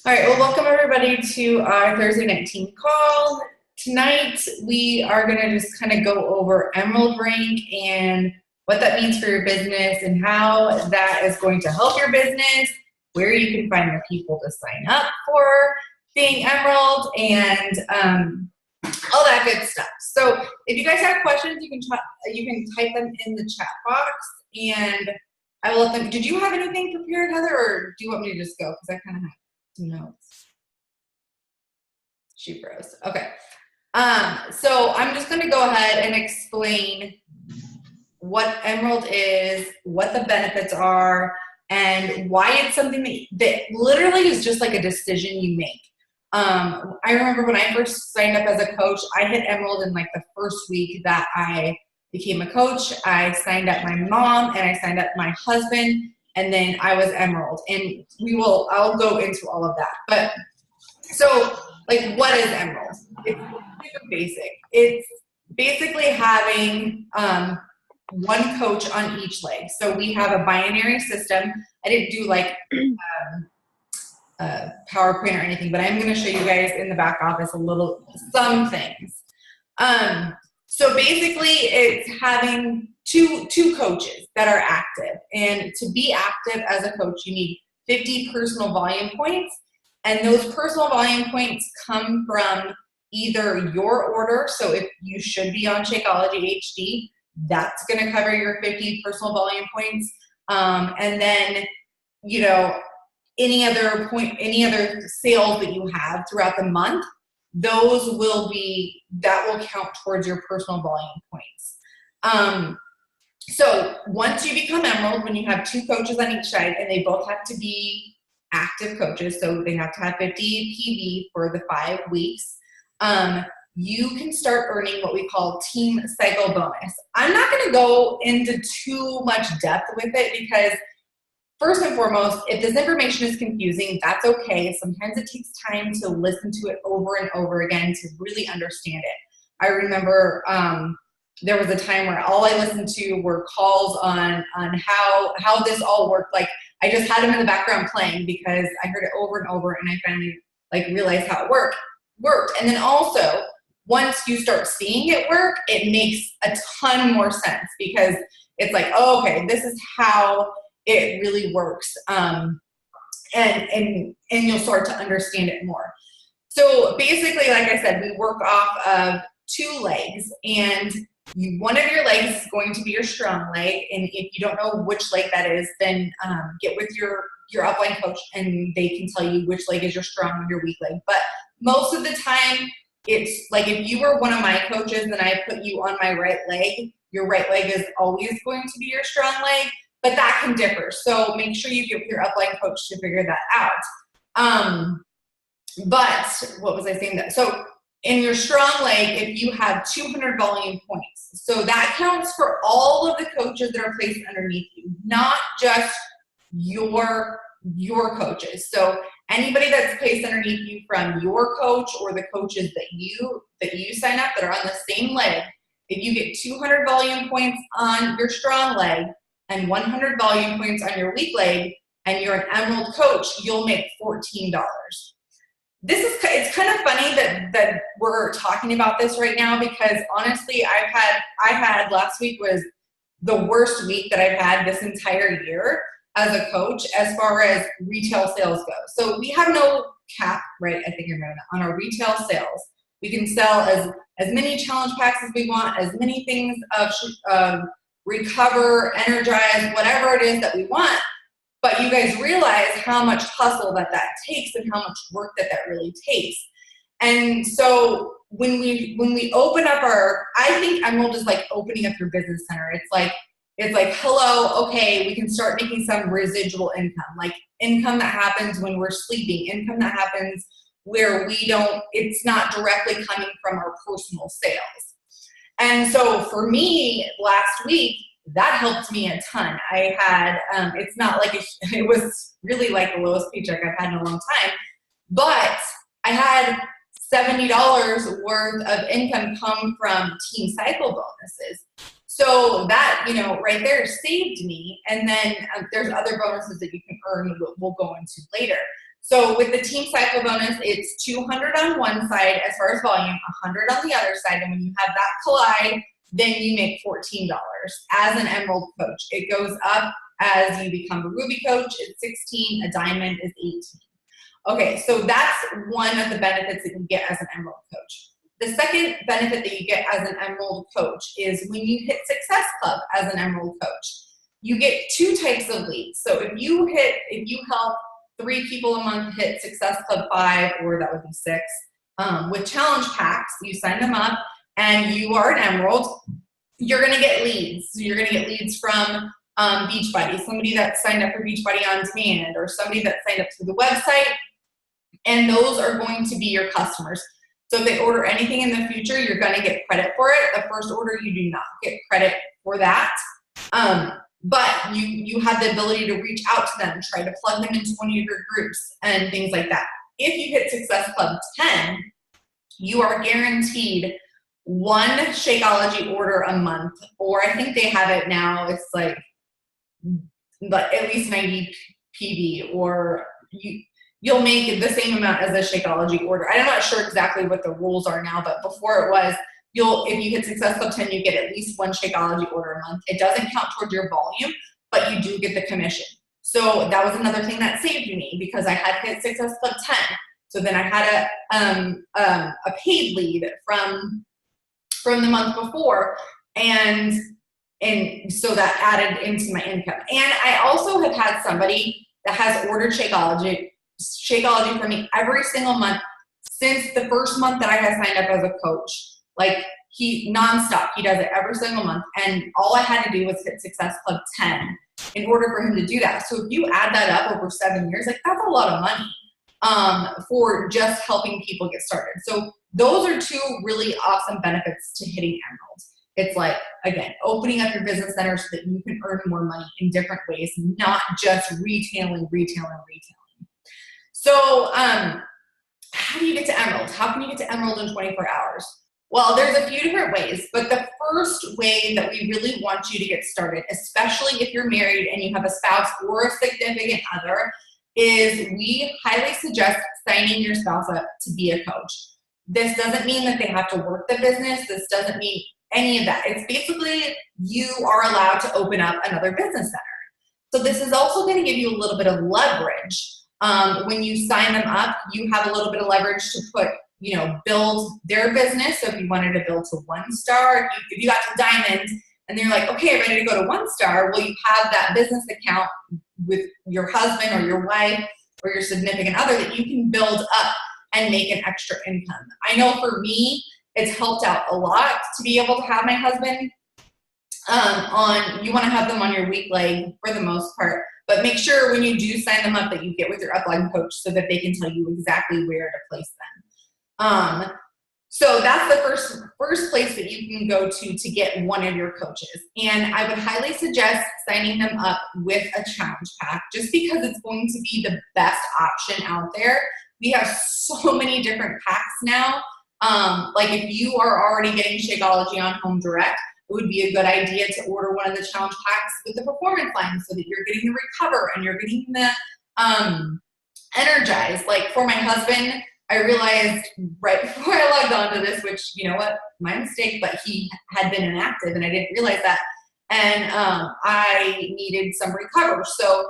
All right, well, welcome everybody to our Thursday night team call. Tonight, we are going to just kind of go over Emerald Rank and what that means for your business and how that is going to help your business, where you can find the people to sign up for being Emerald, and all that good stuff. So if you guys have questions, you can type them in the chat box, and I will let them. Did you have anything prepared, Heather, or do you want me to just go? Because I kind of have notes. She froze. Okay. So I'm just going to go ahead and explain what Emerald is, what the benefits are, and why it's something that literally is just like a decision you make. I remember when I first signed up as a coach, I hit Emerald in like the first week that I became a coach. I signed up my mom and I signed up my husband, and then I was Emerald, and I'll go into all of that. But so, like, what is Emerald? It's super basic. It's basically having one coach on each leg. So we have a binary system. I didn't do like PowerPoint or anything, but I'm going to show you guys in the back office some things. So basically, it's having two coaches that are active. And to be active as a coach, you need 50 personal volume points. And those personal volume points come from either your order. So if you should be on Shakeology HD, that's going to cover your 50 personal volume points. And then, any other sales that you have throughout the month, that will count towards your personal volume points. So once you become Emerald, when you have two coaches on each side, and they both have to be active coaches, so they have to have 50 PV for the 5 weeks, you can start earning what we call team cycle bonus. I'm not going to go into too much depth with it because first and foremost, if this information is confusing, that's okay. Sometimes it takes time to listen to it over and over again to really understand it. I remember there was a time where all I listened to were calls on how this all worked. Like, I just had them in the background playing because I heard it over and over, and I finally realized how it worked. And then also, once you start seeing it work, it makes a ton more sense because it's like, oh, okay, this is how it really works, and you'll start to understand it more. So basically, like I said, we work off of 2 legs, and one of your legs is going to be your strong leg, and if you don't know which leg that is, then get with your upline coach, and they can tell you which leg is your strong and your weak leg. But most of the time, it's like if you were one of my coaches and I put you on my right leg, your right leg is always going to be your strong leg. But that can differ. So make sure you get with your upline coach to figure that out. But what was I saying that? So in your strong leg, if you have 200 volume points, so that counts for all of the coaches that are placed underneath you, not just your coaches. So anybody that's placed underneath you from your coach or the coaches that you sign up that are on the same leg, if you get 200 volume points on your strong leg, and 100 volume points on your weak leg, and you're an Emerald coach, you'll make $14. It's kind of funny that we're talking about this right now because honestly, I had last week was the worst week that I've had this entire year as a coach as far as retail sales go. So we have no cap, right? I think on our retail sales. We can sell as many challenge packs as we want, as many things of recover, energize, whatever it is that we want. But you guys realize how much hustle that takes and how much work that really takes. And so when we open up I think Emerald is like opening up your business center. It's like, hello, okay, we can start making some residual income, like income that happens when we're sleeping, income that happens where it's not directly coming from our personal sales. And so for me, last week, that helped me a ton. I had, it's not like it was really like the lowest paycheck I've had in a long time, but I had $70 worth of income come from team cycle bonuses. So that, right there saved me. And then there's other bonuses that you can earn we'll go into later. So with the Team Cycle bonus, it's 200 on one side as far as volume, 100 on the other side. And when you have that collide, then you make $14 as an Emerald coach. It goes up as you become a Ruby coach. It's 16, a Diamond is 18. Okay, so that's one of the benefits that you get as an Emerald coach. The second benefit that you get as an Emerald coach is when you hit Success Club as an Emerald coach, you get 2 types of leads. So if you help 3 people a month hit Success Club 5, or that would be 6, with challenge packs, you sign them up and you are an Emerald, you're gonna get leads. So you're gonna get leads from Beachbody, somebody that signed up for Beachbody on demand, or somebody that signed up through the website, and those are going to be your customers. So if they order anything in the future, you're gonna get credit for it. The first order, you do not get credit for that. But you have the ability to reach out to them, try to plug them into one of your groups and things like that. If you hit Success Club 10, you are guaranteed 1 Shakeology order a month, or I think they have it now, it's like at least 90 PV, or you'll make the same amount as a Shakeology order. I'm not sure exactly what the rules are now, but before it was, if you hit Success Club 10, you get at least 1 Shakeology order a month. It doesn't count towards your volume, but you do get the commission. So that was another thing that saved me, because I had hit Success Club 10. So then I had a paid lead from the month before, and so that added into my income. And I also have had somebody that has ordered Shakeology for me every single month since the first month that I had signed up as a coach. Like, he nonstop, he does it every single month. And all I had to do was hit Success Club 10 in order for him to do that. So if you add that up over 7 years, like, that's a lot of money for just helping people get started. So those are 2 really awesome benefits to hitting Emerald. It's like, again, opening up your business center so that you can earn more money in different ways, not just retailing. So how do you get to Emerald? How can you get to Emerald in 24 hours? Well, there's a few different ways, but the first way that we really want you to get started, especially if you're married and you have a spouse or a significant other, is we highly suggest signing your spouse up to be a coach. This doesn't mean that they have to work the business. This doesn't mean any of that. It's basically you are allowed to open up another business center. So this is also going to give you a little bit of leverage. When you sign them up, you have a little bit of leverage to build their business. So if you wanted to build to 1 star, if you got to Diamond and they're like, okay, I'm ready to go to 1 star, well, you have that business account with your husband or your wife or your significant other that you can build up and make an extra income. I know for me, it's helped out a lot to be able to have my husband you want to have them on your weak leg for the most part, but make sure when you do sign them up that you get with your upline coach so that they can tell you exactly where to place them. So that's the first place that you can go to get one of your coaches. And I would highly suggest signing them up with a challenge pack, just because it's going to be the best option out there. We have so many different packs now. Like, if you are already getting Shakeology on Home Direct, it would be a good idea to order one of the challenge packs with the performance line so that you're getting the recover and you're getting the energize. Like, for my husband, I realized right before I logged on to this, which, you know what, my mistake, but he had been inactive and I didn't realize that. And I needed some recover. So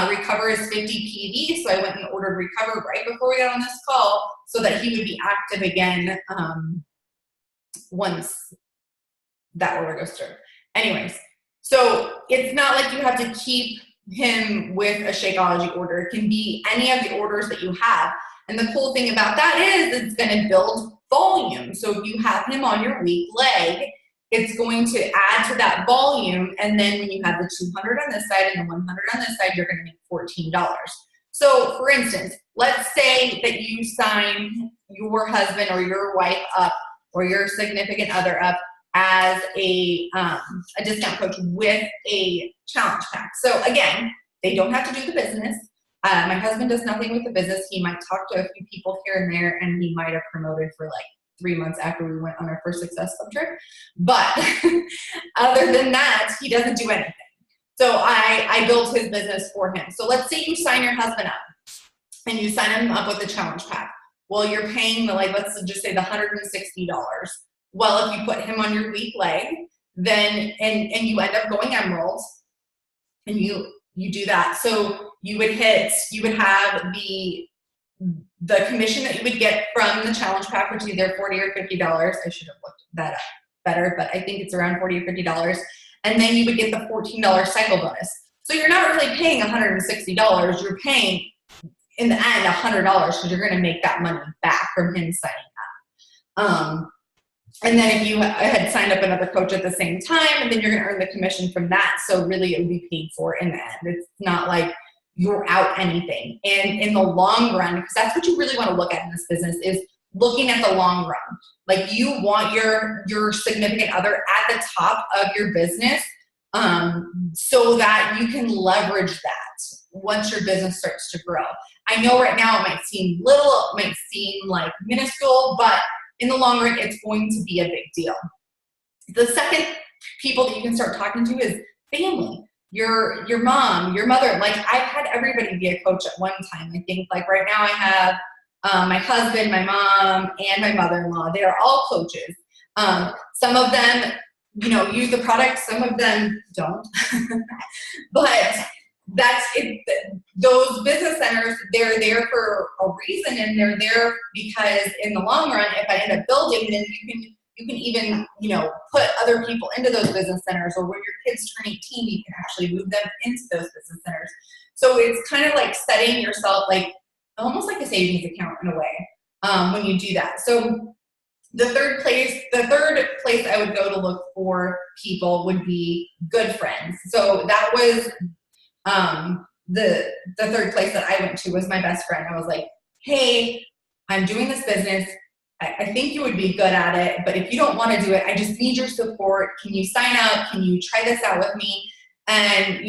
recover is 50 PV. So I went and ordered recover right before we got on this call so that he would be active again once that order goes through. Anyways, so it's not like you have to keep him with a Shakeology order. It can be any of the orders that you have. And the cool thing about that is it's going to build volume. So if you have him on your weak leg, it's going to add to that volume. And then when you have the 200 on this side and the 100 on this side, you're going to make $14. So for instance, let's say that you sign your husband or your wife up or your significant other up as a discount coach with a challenge pack. So again, they don't have to do the business. My husband does nothing with the business. He might talk to a few people here and there, and he might have promoted for like 3 months after we went on our first Success Club trip. But other than that, he doesn't do anything. So I built his business for him. So let's say you sign your husband up and you sign him up with the challenge pack. Well, you're paying let's just say the $160. Well, if you put him on your weak leg, then, and you end up going emerald, and you do that. So you would have the commission that you would get from the challenge pack, which is either $40 or $50. I should have looked that up better, but I think it's around $40 or $50. And then you would get the $14 cycle bonus. So you're not really paying $160. You're paying, in the end, $100 because you're going to make that money back from him signing up. And then if you had signed up another coach at the same time, and then you're going to earn the commission from that. So really it would be paid for in the end. It's not like you're out anything. And in the long run, because that's what you really want to look at in this business, is looking at the long run. Like, you want your significant other at the top of your business, so that you can leverage that once your business starts to grow. I know right now it might seem little, it might seem like minuscule, but in the long run, it's going to be a big deal. The second people that you can start talking to is family. Your mom, your mother. Like, I've had everybody be a coach at one time. I think, like, right now I have my husband, my mom, and my mother-in-law. They are all coaches. Some of them, use the product. Some of them don't. But that's it. Those business centers, they're there for a reason, and they're there because in the long run, if I end up building, then you can even, put other people into those business centers, or when your kids turn 18, you can actually move them into those business centers. So it's kind of like setting yourself almost like a savings account in a way, when you do that. So the third place I would go to look for people would be good friends. So that was the third place that I went to was my best friend. I was like, hey, I'm doing this business. I think you would be good at it, but if you don't want to do it, I just need your support. Can you sign up? Can you try this out with me? And,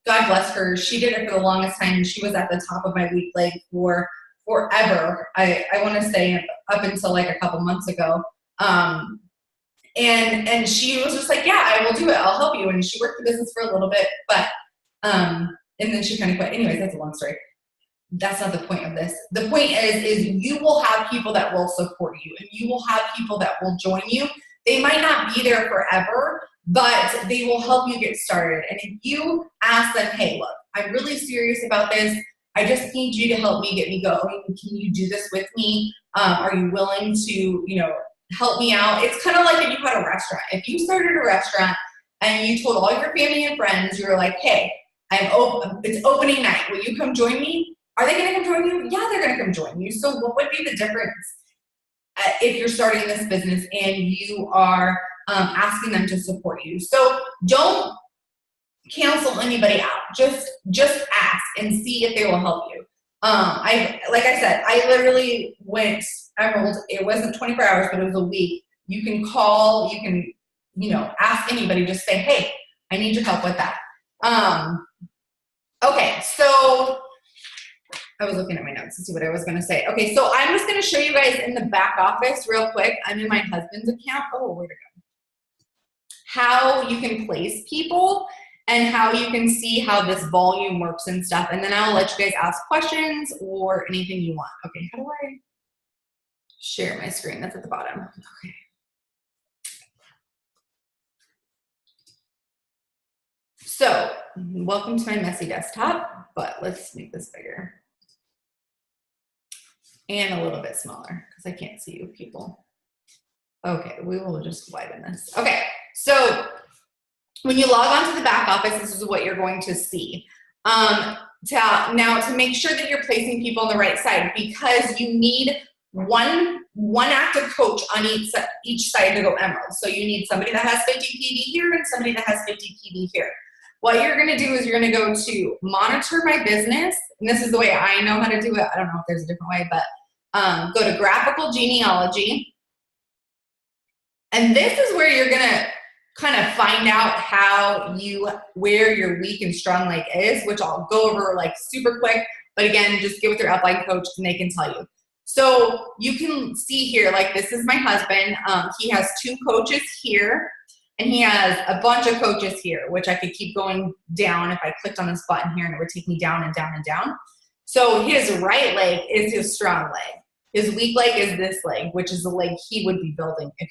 God bless her. She did it for the longest time. She was at the top of my weak leg for forever. I want to say up until a couple months ago. And she was just like, yeah, I will do it. I'll help you. And she worked the business for a little bit, but, and then she kind of quit. Anyways, that's a long story. That's not the point of this. The point is you will have people that will support you, and you will have people that will join you. They might not be there forever, but they will help you get started. And if you ask them, hey, look, I'm really serious about this. I just need you to help me get me going. Can you do this with me? Are you willing to, help me out? It's kind of like if you had a restaurant. If you started a restaurant and you told all your family and friends, you were like, hey, it's opening night. Will you come join me? Are they going to come join you? Yeah, they're going to come join you. So what would be the difference if you're starting this business and you are asking them to support you? So don't cancel anybody out. Just ask and see if they will help you. Like I said, I literally went emerald. It wasn't 24 hours, but it was a week. You can call, you can, ask anybody, just say, hey, I need your help with that. Okay, so I was looking at my notes to see what I was going to say. Okay, so I'm just going to show you guys in the back office real quick. I'm in my husband's account. Oh, where'd it go? How you can place people and how you can see how this volume works and stuff. And then I'll let you guys ask questions or anything you want. Okay, how do I share my screen? That's at the bottom. Okay. So, welcome to my messy desktop, but let's make this bigger. And a little bit smaller because I can't see you people. Okay, we will just widen this. Okay, so when you log on to the back office, this is what you're going to see. Now, to make sure that you're placing people on the right side, because you need one active coach on each side to go emerald. So you need somebody that has 50 PV here and somebody that has 50 PV here. What you're going to do is you're going to go to monitor my business. And this is the way I know how to do it. I don't know if there's a different way, but go to graphical genealogy. And this is where you're going to kind of find out where your weak and strong leg is, which I'll go over super quick. But again, just get with your upline coach and they can tell you. So you can see here, this is my husband. He has 2 coaches here. And he has a bunch of coaches here, which I could keep going down if I clicked on this button here and it would take me down and down and down. So his right leg is his strong leg. His weak leg is this leg, which is the leg he would be building if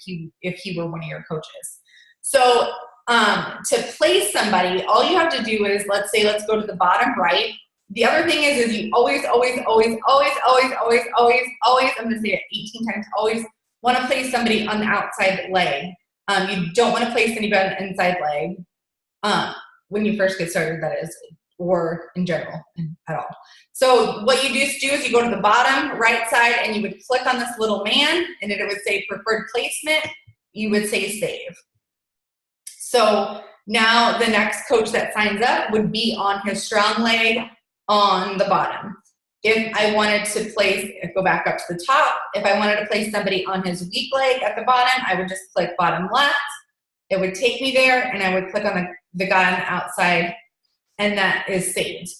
he were one of your coaches. So to place somebody, all you have to do is, let's go to the bottom right. The other thing is you always, I'm going to say it 18 times, always want to place somebody on the outside leg. You don't want to place anybody on the inside leg when you first get started, that is, or in general at all. So what you just do is you go to the bottom right side and you would click on this little man and it would say preferred placement. You would say save. So now the next coach that signs up would be on his strong leg on the bottom. If I wanted to place, go back up to the top, if I wanted to place somebody on his weak leg at the bottom, I would just click bottom left. It would take me there and I would click on the guy on the outside and that is saved.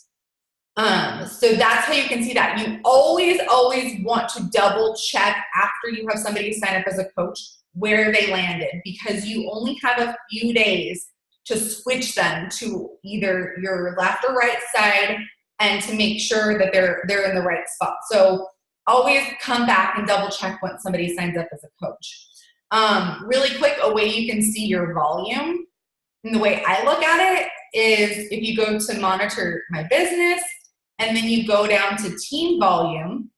So that's how you can see that. You always want to double check after you have somebody sign up as a coach where they landed, because you only have a few days to switch them to either your left or right side and to make sure that they're in the right spot. So always come back and double check when somebody signs up as a coach. Really quick, a way you can see your volume, and the way I look at it is if you go to monitor my business and then you go down to team volume,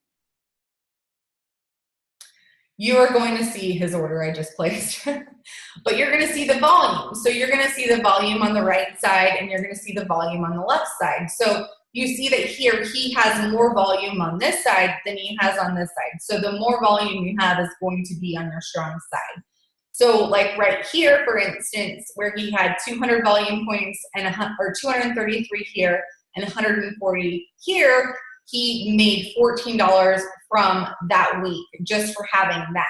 you are going to see his order I just placed, but you're going to see the volume. So you're going to see the volume on the right side and you're going to see the volume on the left side. So you see that here he has more volume on this side than he has on this side. So the more volume you have is going to be on your strong side. So like right here, for instance, where he had 200 volume points or 233 here and 140 here, he made $14 from that week just for having that.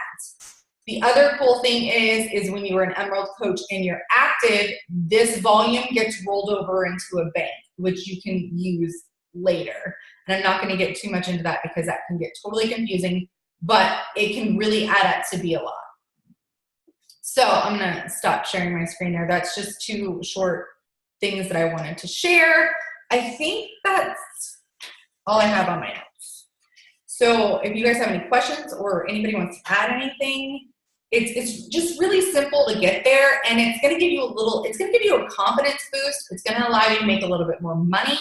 The other cool thing is when you are an Emerald coach and you're active, this volume gets rolled over into a bank, which you can use later. And I'm not going to get too much into that because that can get totally confusing, but it can really add up to be a lot. So I'm going to stop sharing my screen there. That's just two short things that I wanted to share. I think that's all I have on my notes. So if you guys have any questions or anybody wants to add anything, it's just really simple to get there, and it's going to give you a confidence boost. It's going to allow you to make a little bit more money.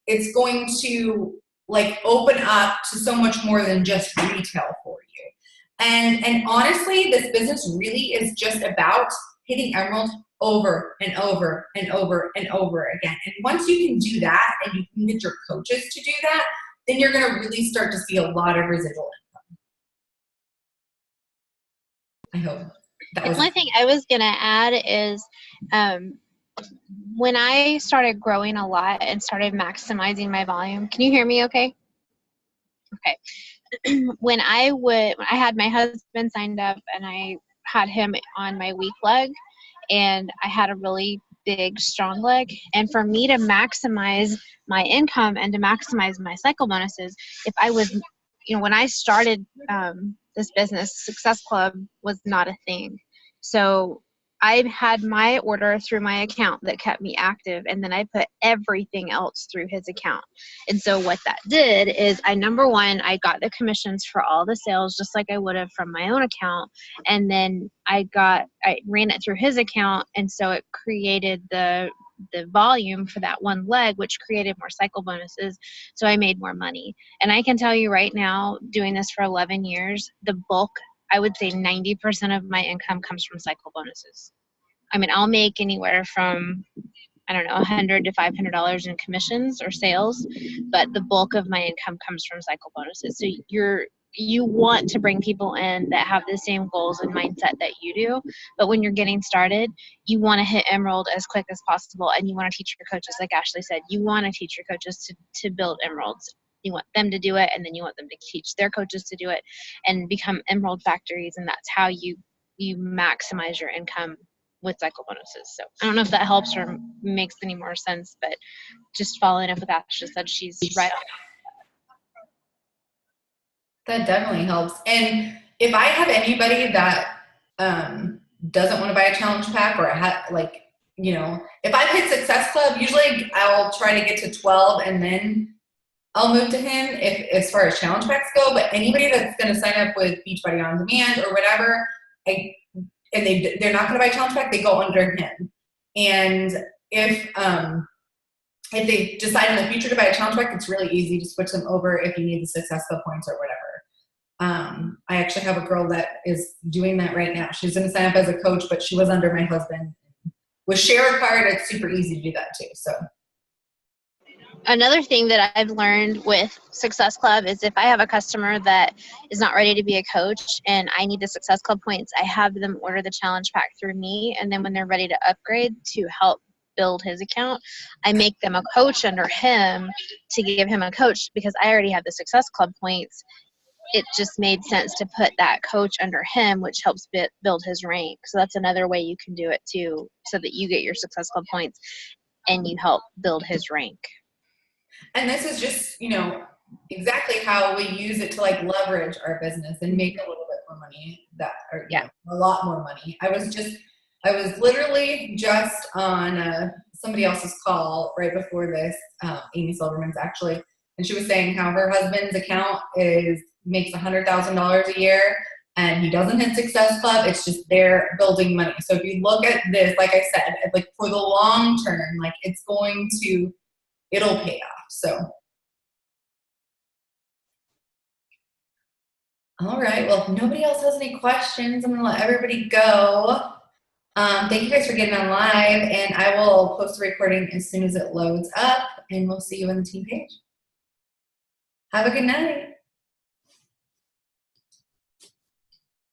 It's going to like open up to so much more than just retail for you. And honestly, this business really is just about hitting Emerald over and over and over and over again. And once you can do that and you can get your coaches to do that, then you're going to really start to see a lot of residual income. I hope that was. The only thing I was going to add is when I started growing a lot and started maximizing my volume, can you hear me okay? Okay. When I had my husband signed up and I had him on my weak leg, and I had a really big, strong leg. And for me to maximize my income and to maximize my cycle bonuses, if I was, when I started this business, Success Club was not a thing. So I had my order through my account that kept me active, and then I put everything else through his account. And so what that did is number one, I got the commissions for all the sales just like I would have from my own account. And then I ran it through his account, and so it created the volume for that one leg, which created more cycle bonuses. So I made more money. And I can tell you right now, doing this for 11 years, the bulk, I would say 90% of my income comes from cycle bonuses. I mean, I'll make anywhere from, $100 to $500 in commissions or sales, but the bulk of my income comes from cycle bonuses. So you want to bring people in that have the same goals and mindset that you do, but when you're getting started, you want to hit Emerald as quick as possible, and you want to teach your coaches, like Ashley said, you want to teach your coaches to build Emeralds. You want them to do it, and then you want them to teach their coaches to do it and become Emerald factories, and that's how you maximize your income with cycle bonuses. So I don't know if that helps or makes any more sense, but just following up with what Ashley said, she's right on. That definitely helps. And if I have anybody that doesn't want to buy a challenge pack, or if I pick Success Club, usually I'll try to get to 12 and then I'll move to him if as far as challenge packs go. But anybody that's going to sign up with Beachbody On Demand or whatever, they're not going to buy challenge pack, they go under him. And if they decide in the future to buy a challenge pack, it's really easy to switch them over if you need the Success Club points or whatever. I actually have a girl that is doing that right now. She's going to sign up as a coach, but she was under my husband. With Share a Card, it's super easy to do that too. So another thing that I've learned with Success Club is if I have a customer that is not ready to be a coach and I need the Success Club points, I have them order the challenge pack through me. And then when they're ready to upgrade to help build his account, I make them a coach under him to give him a coach because I already have the Success Club points. It just made sense to put that coach under him, which helps build his rank. So that's another way you can do it too, so that you get your Success Club points and you help build his rank. And this is just, exactly how we use it to like leverage our business and make a little bit more money a lot more money. I was literally just on somebody else's call right before this, Amy Silverman's actually, and she was saying how her husband's account makes $100,000 a year and he doesn't hit Success Club. It's just they're building money. So if you look at this, like I said, like for the long term, like it'll pay off. So, all right. Well, if nobody else has any questions, I'm going to let everybody go. Thank you guys for getting on live, and I will post the recording as soon as it loads up, and we'll see you on the team page. Have a good night.